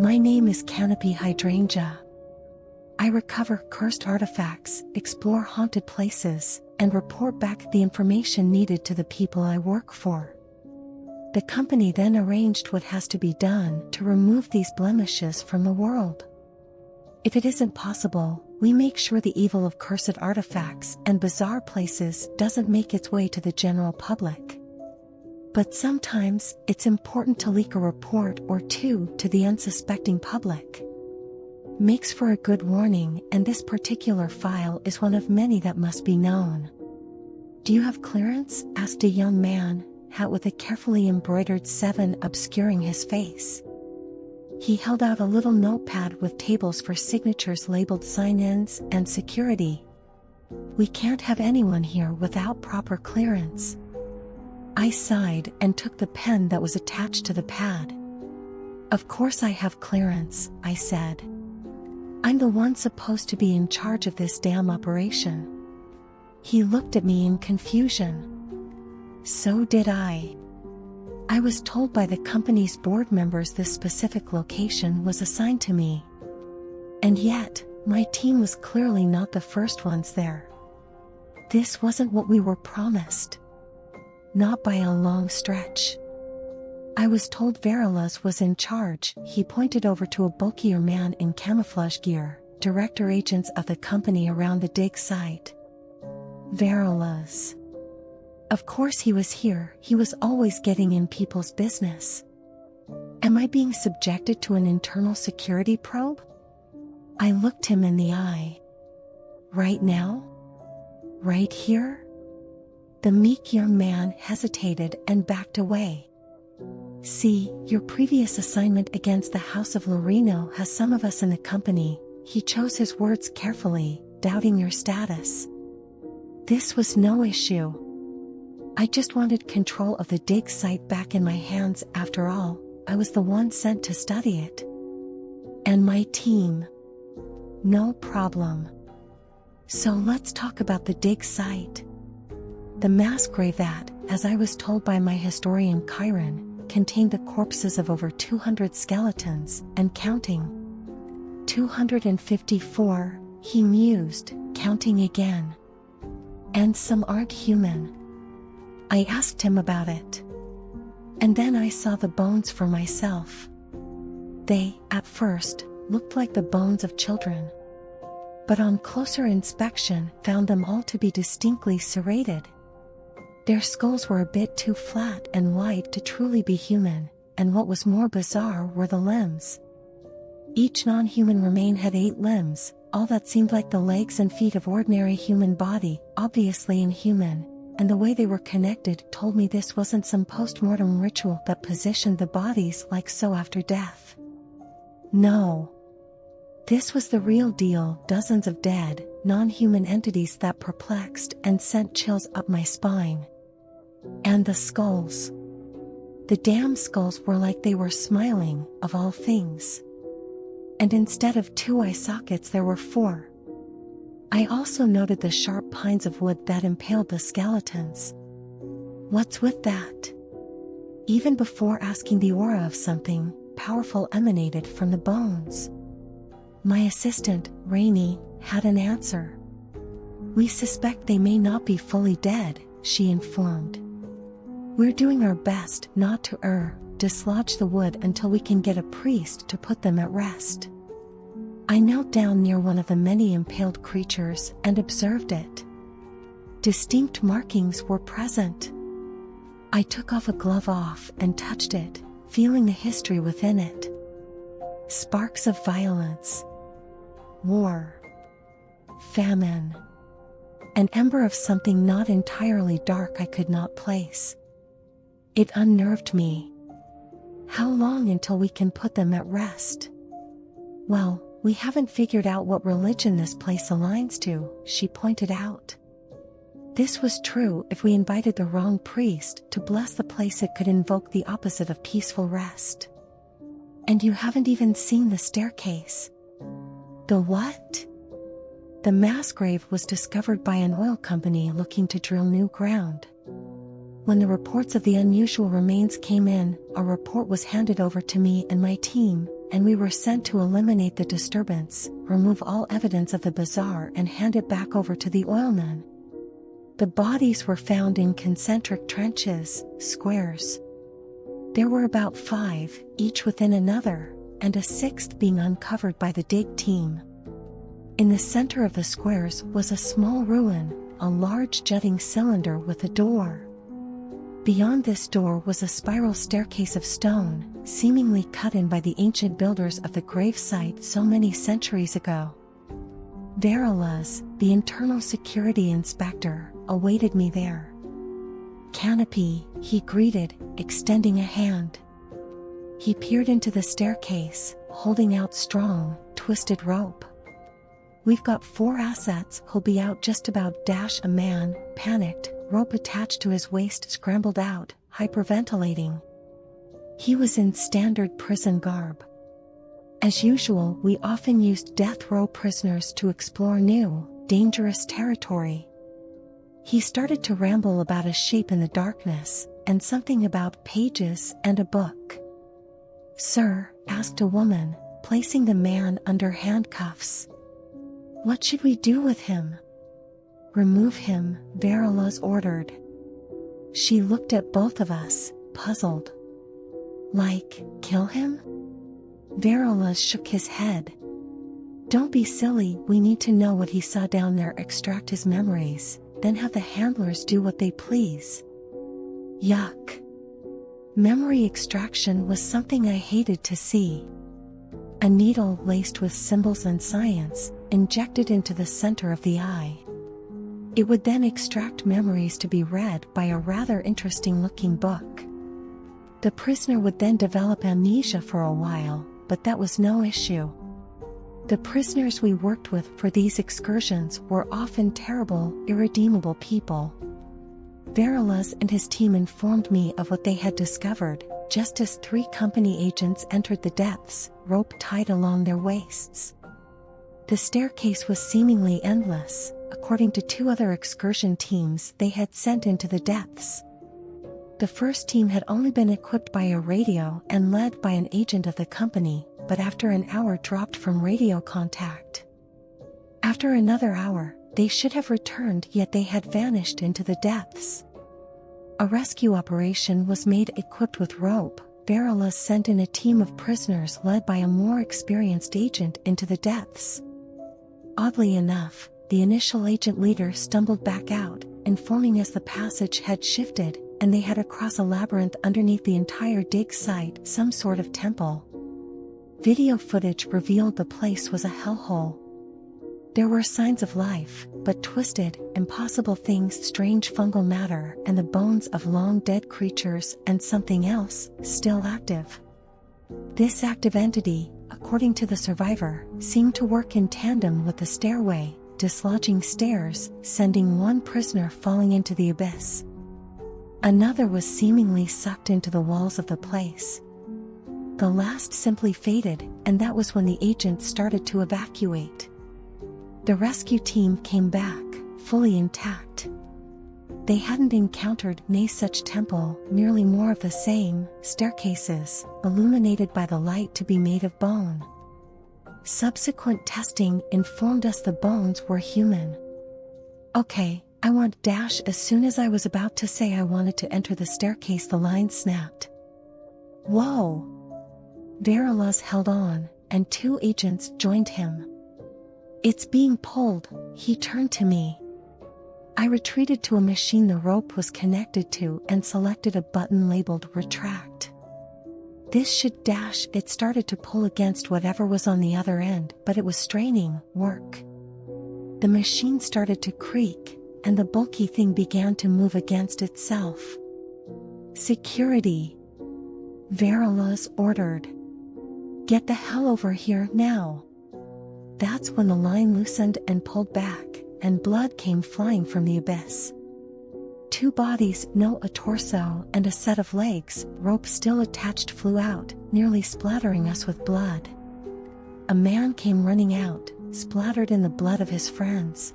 My name is Canopy Hydrangea. I recover cursed artifacts, explore haunted places, and report back the information needed to the people I work for. The company then arranged what has to be done to remove these blemishes from the world. If it isn't possible, we make sure the evil of cursed artifacts and bizarre places doesn't make its way to the general public. But sometimes, it's important to leak a report or two to the unsuspecting public. Makes for a good warning, and this particular file is one of many that must be known. "Do you have clearance?" asked a young man, hat with a carefully embroidered 7 obscuring his face. He held out a little notepad with tables for signatures labeled sign-ins and security. "We can't have anyone here without proper clearance." I sighed and took the pen that was attached to the pad. "Of course I have clearance," I said. "I'm the one supposed to be in charge of this damn operation." He looked at me in confusion. So did I. I was told by the company's board members this specific location was assigned to me. And yet, my team was clearly not the first ones there. This wasn't what we were promised. Not by a long stretch. I was told Verilas was in charge. He pointed over to a bulkier man in camouflage gear, director agents of the company around the dig site. Verilas. Of course he was here, he was always getting in people's business. Am I being subjected to an internal security probe? I looked him in the eye. Right now? Right here? The meek young man hesitated and backed away. "See, your previous assignment against the House of Lorino has some of us in the company," he chose his words carefully, "doubting your status. This was no issue. I just wanted control of the dig site back in my hands. After all, I was the one sent to study it. And my team. No problem. So let's talk about the dig site." The mass grave that, as I was told by my historian Chiron, contained the corpses of over 200 skeletons, and counting. 254, he mused, counting again. And some aren't human. I asked him about it. And then I saw the bones for myself. They, at first, looked like the bones of children. But on closer inspection, found them all to be distinctly serrated. Their skulls were a bit too flat and wide to truly be human, and what was more bizarre were the limbs. Each non-human remain had 8 limbs, all that seemed like the legs and feet of ordinary human body, obviously inhuman, and the way they were connected told me this wasn't some post-mortem ritual that positioned the bodies like so after death. No. This was the real deal, dozens of dead, non-human entities that perplexed and sent chills up my spine. And the skulls. The damn skulls were like they were smiling, of all things. And instead of 2 eye sockets there were 4. I also noted the sharp pines of wood that impaled the skeletons. What's with that? Even before asking, the aura of something powerful emanated from the bones. My assistant, Rainey, had an answer. "We suspect they may not be fully dead," she informed. "We're doing our best not to dislodge the wood until we can get a priest to put them at rest." I knelt down near one of the many impaled creatures and observed it. Distinct markings were present. I took off a glove and touched it, feeling the history within it. Sparks of violence. War. Famine. An ember of something not entirely dark I could not place. It unnerved me. How long until we can put them at rest? "Well, we haven't figured out what religion this place aligns to," she pointed out. This was true. If we invited the wrong priest to bless the place, it could invoke the opposite of peaceful rest. "And you haven't even seen the staircase." "The what?" "The mass grave was discovered by an oil company looking to drill new ground. When the reports of the unusual remains came in, a report was handed over to me and my team, and we were sent to eliminate the disturbance, remove all evidence of the bizarre and hand it back over to the oilmen. The bodies were found in concentric trenches, squares. There were about 5, each within another, and a 6th being uncovered by the dig team. In the center of the squares was a small ruin, a large jutting cylinder with a door. Beyond this door was a spiral staircase of stone, seemingly cut in by the ancient builders of the gravesite so many centuries ago. Verolas, the internal security inspector, awaited me there. "Canopy," he greeted, extending a hand. He peered into the staircase, holding out strong, twisted rope. "We've got 4 assets who'll be out just about." A man, panicked, rope attached to his waist scrambled out, hyperventilating. He was in standard prison garb. As usual, we often used death row prisoners to explore new, dangerous territory. He started to ramble about a shape in the darkness, and something about pages and a book. "Sir," asked a woman, placing the man under handcuffs. "What should we do with him?" "Remove him," Verolas ordered. She looked at both of us, puzzled. "Like, kill him?" Verolas shook his head. "Don't be silly, we need to know what he saw down there, extract his memories, then have the handlers do what they please." Yuck. Memory extraction was something I hated to see. A needle laced with symbols and science, injected into the center of the eye. It would then extract memories to be read by a rather interesting-looking book. The prisoner would then develop amnesia for a while, but that was no issue. The prisoners we worked with for these excursions were often terrible, irredeemable people. Verolas and his team informed me of what they had discovered, just as 3 company agents entered the depths, rope tied along their waists. The staircase was seemingly endless, according to 2 other excursion teams they had sent into the depths. The first team had only been equipped by a radio and led by an agent of the company, but after an hour dropped from radio contact. After another hour, they should have returned, yet they had vanished into the depths. A rescue operation was made equipped with rope. Verolas sent in a team of prisoners led by a more experienced agent into the depths. Oddly enough, the initial agent leader stumbled back out, informing us the passage had shifted, and they had to cross a labyrinth underneath the entire dig site, some sort of temple. Video footage revealed the place was a hellhole. There were signs of life, but twisted, impossible things, strange fungal matter, and the bones of long-dead creatures, and something else, still active. This active entity, according to the survivor, seemed to work in tandem with the stairway, dislodging stairs, sending one prisoner falling into the abyss. Another was seemingly sucked into the walls of the place. The last simply faded, and that was when the agents started to evacuate. The rescue team came back, fully intact. They hadn't encountered no such temple, merely more of the same, staircases, illuminated by the light to be made of bone. Subsequent testing informed us the bones were human. "Okay, I want " As soon as I was about to say I wanted to enter the staircase, the line snapped. "Whoa!" Verolas held on, and 2 agents joined him. "It's being pulled," he turned to me. I retreated to a machine the rope was connected to and selected a button labeled retract. This should " It started to pull against whatever was on the other end, but it was straining, work. The machine started to creak, and the bulky thing began to move against itself. "Security," Verolas ordered. "Get the hell over here, now." That's when the line loosened and pulled back, and blood came flying from the abyss. 2 bodies, a torso and a set of legs, rope still attached, flew out, nearly splattering us with blood. A man came running out, splattered in the blood of his friends.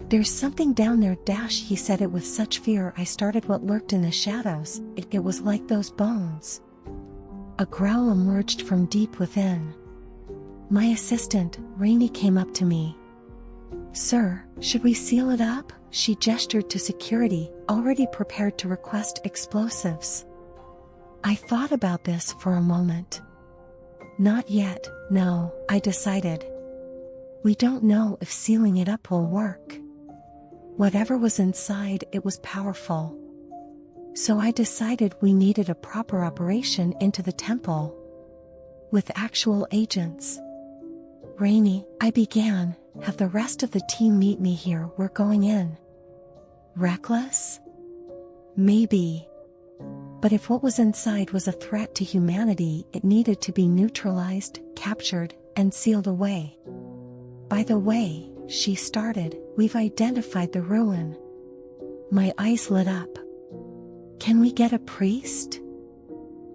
"There's something down there, " he said it with such fear I started what lurked in the shadows. It was like those bones. A growl emerged from deep within. My assistant, Rainey, came up to me. "Sir, should we seal it up?" She gestured to security, already prepared to request explosives. I thought about this for a moment. Not yet, no, I decided. We don't know if sealing it up will work. Whatever was inside, it was powerful. So I decided we needed a proper operation into the temple. With actual agents. "Rainey," I began, "have the rest of the team meet me here, we're going in." Reckless? Maybe. But if what was inside was a threat to humanity, it needed to be neutralized, captured, and sealed away. "By the way," she started, "we've identified the ruin." My eyes lit up. "Can we get a priest?"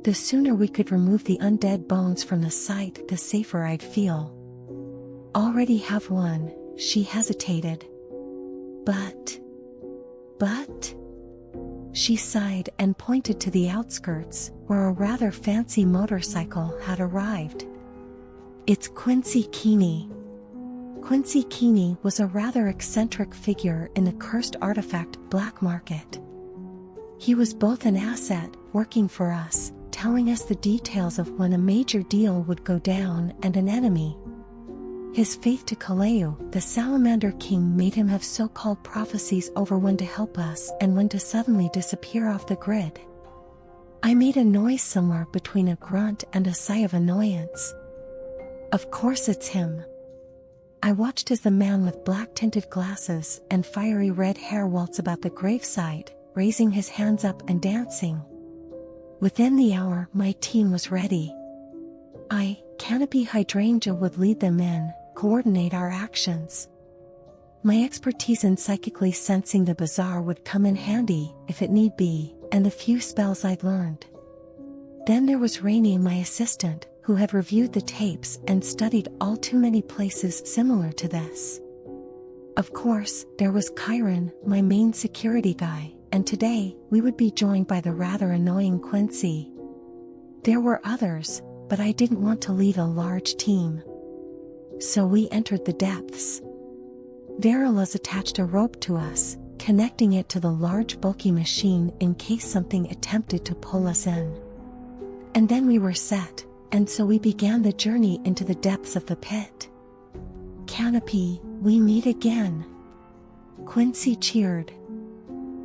The sooner we could remove the undead bones from the site, the safer I'd feel. "Already have one," she hesitated. But... She sighed and pointed to the outskirts, where a rather fancy motorcycle had arrived. "It's Quincy Keeney." Quincy Keeney was a rather eccentric figure in the cursed artifact black market. He was both an asset, working for us, telling us the details of when a major deal would go down, and an enemy. His faith to Kaleu, the Salamander King, made him have so-called prophecies over when to help us and when to suddenly disappear off the grid. I made a noise somewhere between a grunt and a sigh of annoyance. "Of course it's him." I watched as the man with black-tinted glasses and fiery red hair waltz about the gravesite, raising his hands up and dancing. Within the hour, my team was ready. Canopy Hydrangea would lead them in, coordinate our actions. My expertise in psychically sensing the bizarre would come in handy, if it need be, and the few spells I'd learned. Then there was Rainey, my assistant, who had reviewed the tapes and studied all too many places similar to this. Of course, there was Kyron, my main security guy, and today, we would be joined by the rather annoying Quincy. There were others, but I didn't want to lead a large team. So we entered the depths. Verilas attached a rope to us, connecting it to the large bulky machine in case something attempted to pull us in. And then we were set, and so we began the journey into the depths of the pit. "Canopy, we meet again." Quincy cheered.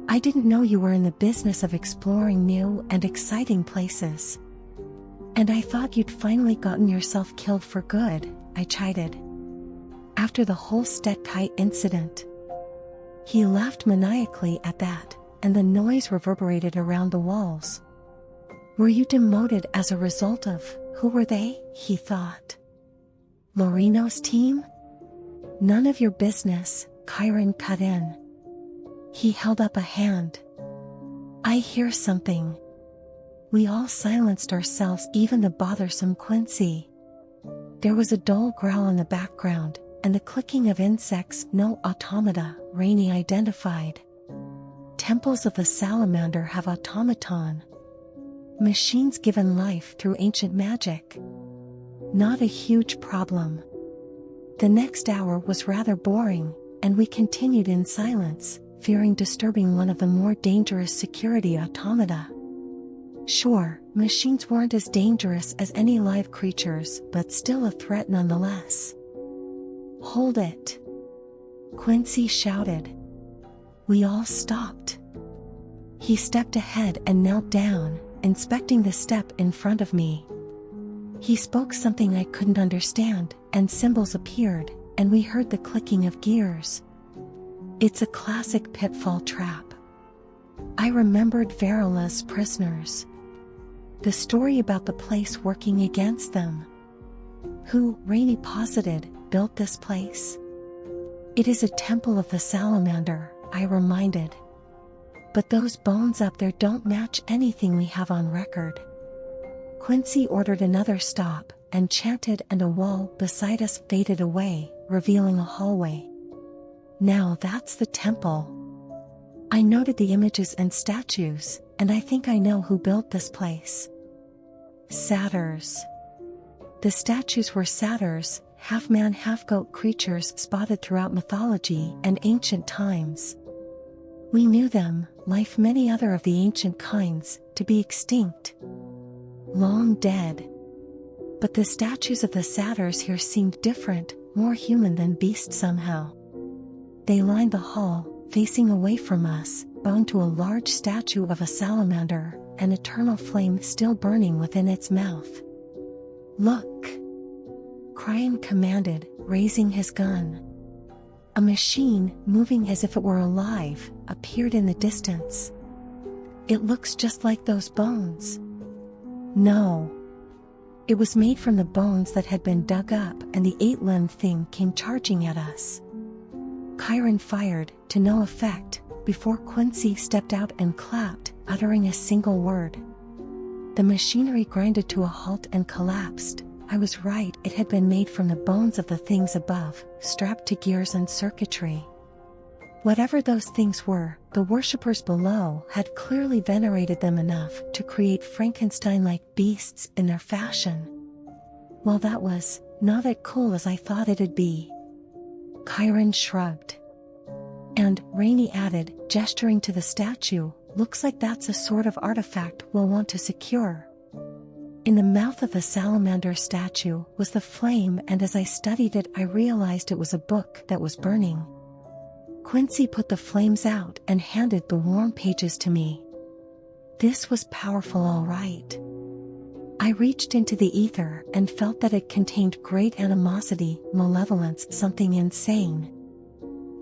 "I didn't know you were in the business of exploring new and exciting places. And I thought you'd finally gotten yourself killed for good," I chided. "After the whole Stetkite incident." He laughed maniacally at that, and the noise reverberated around the walls. "Were you demoted as a result of, who were they?" he thought. "Lorino's team?" "None of your business," Kyron cut in. He held up a hand. "I hear something." We all silenced ourselves, even the bothersome Quincy. There was a dull growl in the background, and the clicking of insects. "No automata," Rainey identified. "Temples of the Salamander have automaton. Machines given life through ancient magic. Not a huge problem." The next hour was rather boring, and we continued in silence, fearing disturbing one of the more dangerous security automata. Sure, machines weren't as dangerous as any live creatures, but still a threat nonetheless. "Hold it!" Quincy shouted. We all stopped. He stepped ahead and knelt down, inspecting the step in front of me. He spoke something I couldn't understand, and symbols appeared, and we heard the clicking of gears. It's a classic pitfall trap. I remembered Verila's prisoners. The story about the place working against them. Who, Rainey posited, built this place? "It is a temple of the Salamander," I reminded. "But those bones up there don't match anything we have on record." Quincy ordered another stop, and chanted, and a wall beside us faded away, revealing a hallway. "Now that's the temple." I noted the images and statues, and I think I know who built this place. Satyrs. The statues were satyrs, half-man half-goat creatures spotted throughout mythology and ancient times. We knew them, like many other of the ancient kinds, to be extinct. Long dead. But the statues of the satyrs here seemed different, more human than beast somehow. They lined the hall, facing away from us, bound to a large statue of a salamander, an eternal flame still burning within its mouth. "Look!" Cryan commanded, raising his gun. A machine, moving as if it were alive, appeared in the distance. "It looks just like those bones." "No." It was made from the bones that had been dug up, and the 8-limbed thing came charging at us. Chiron fired, to no effect, before Quincy stepped out and clapped, uttering a single word. The machinery grinded to a halt and collapsed. I was right, it had been made from the bones of the things above, strapped to gears and circuitry. Whatever those things were, the worshippers below had clearly venerated them enough to create Frankenstein-like beasts in their fashion. Well, that was not as cool as I thought it'd be. Chiron shrugged. And, Rainey added, gesturing to the statue, "Looks like that's a sort of artifact we'll want to secure." In the mouth of the salamander statue was the flame, and as I studied it I realized it was a book that was burning. Quincy put the flames out and handed the warm pages to me. This was powerful, all right. I reached into the ether and felt that it contained great animosity, malevolence, something insane.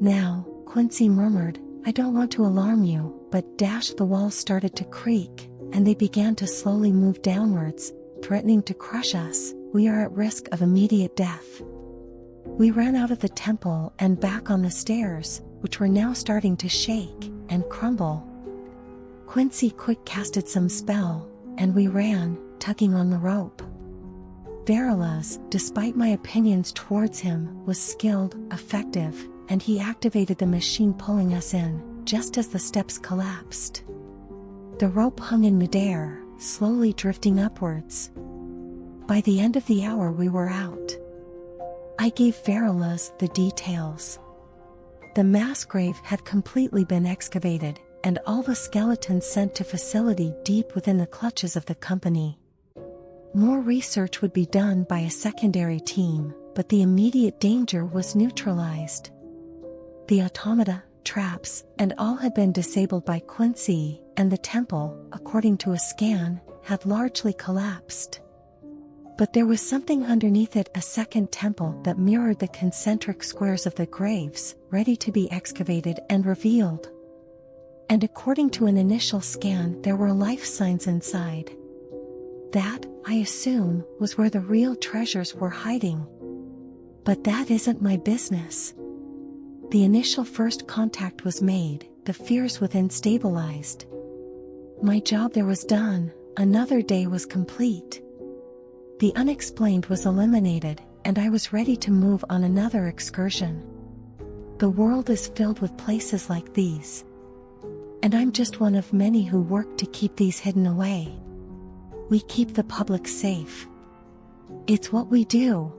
"Now," Quincy murmured, "I don't want to alarm you, but the walls started to creak, and they began to slowly move downwards, threatening to crush us. We are at risk of immediate death." We ran out of the temple and back on the stairs, which were now starting to shake and crumble. Quincy quick casted some spell, and we ran, tugging on the rope. Verilas, despite my opinions towards him, was skilled, effective, and he activated the machine pulling us in, just as the steps collapsed. The rope hung in midair, slowly drifting upwards. By the end of the hour we were out. I gave Verilas the details. The mass grave had completely been excavated, and all the skeletons sent to facility deep within the clutches of the company. More research would be done by a secondary team, but the immediate danger was neutralized. The automata, traps, and all had been disabled by Quincy, and the temple, according to a scan, had largely collapsed. But there was something underneath it, a second temple that mirrored the concentric squares of the graves, ready to be excavated and revealed. And according to an initial scan, there were life signs inside. That, I assume, was where the real treasures were hiding. But that isn't my business. The initial first contact was made, the fears within stabilized. My job there was done, another day was complete. The unexplained was eliminated, and I was ready to move on another excursion. The world is filled with places like these. And I'm just one of many who work to keep these hidden away. We keep the public safe. It's what we do.